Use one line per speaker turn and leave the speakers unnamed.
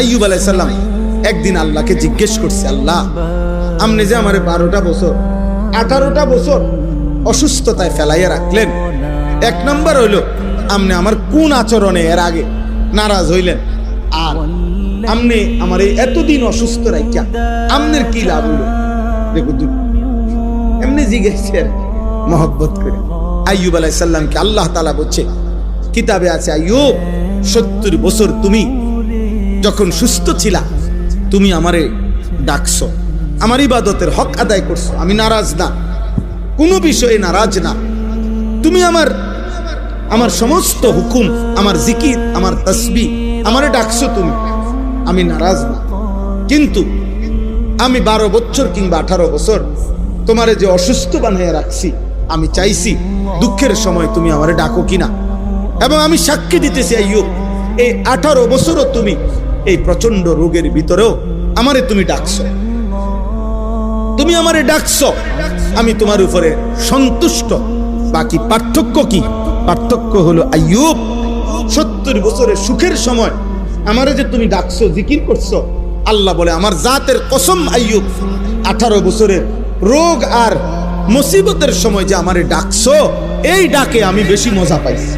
আইয়ুব আলাইহিস সালাম একদিন আল্লাহকে জিজ্ঞেস করছে, আল্লাহ আপনি যে আমারে 12টা বছর 18টা বছর অসুস্থতায় ফেলাইয়া রাখলেন, এক নম্বর হইল আপনি আমার কোন আচরণে এর আগে নারাজ হইলেন, আর আপনি আমার এই এতদিন অসুস্থ রাখিয়া আপনার কি লাভ হইল? দেখো এমনি জিজ্ঞেস মহব্বত করে আইয়ুব আলাইহিস সালামকে আল্লাহ তাআলা বলছে, কিতাবে আছে আইয়ুব 70 বছর তুমি যখন সুস্থ ছিলা তুমি আমারে ডাকছো, আমার ইবাদতের হক আদায় করছো, আমি নারাজ না, কোনো বিষয়ে নারাজ না। তুমি আমার সমস্ত হুকুম, আমার জিকির, আমার তাসবিহ আমারে ডাকছো তুমি, আমি নারাজ না। কিন্তু আমি 12 বছর কিংবা 18 বছর তোমারে যে অসুস্থ বানিয়ে রাখছি, আমি চাইছি দুঃখের সময় তুমি আমারে ডাকো কিনা। এবং আমি সাক্ষী দিতেছি আইয়ুব, এই 18 বছরও তুমি এই প্রচন্ড রোগের ভিতরেও আমারে তুমি ডাকছো, তুমি আমারে ডাকছো, আমি তোমার উপরে সন্তুষ্ট। বাকি পার্থক্য কি? পার্থক্য হলো আইয়ুব 70 বছরের সুখের সময় আমারে যে তুমি ডাকছো, জিকির করছো, আল্লাহ বলে আমার জাতের কসম আইয়ুব 18 বছরের রোগ আর মুসিবতের সময় যে আমারে ডাকছো, এই ডাকে আমি বেশি মজা পাইছি।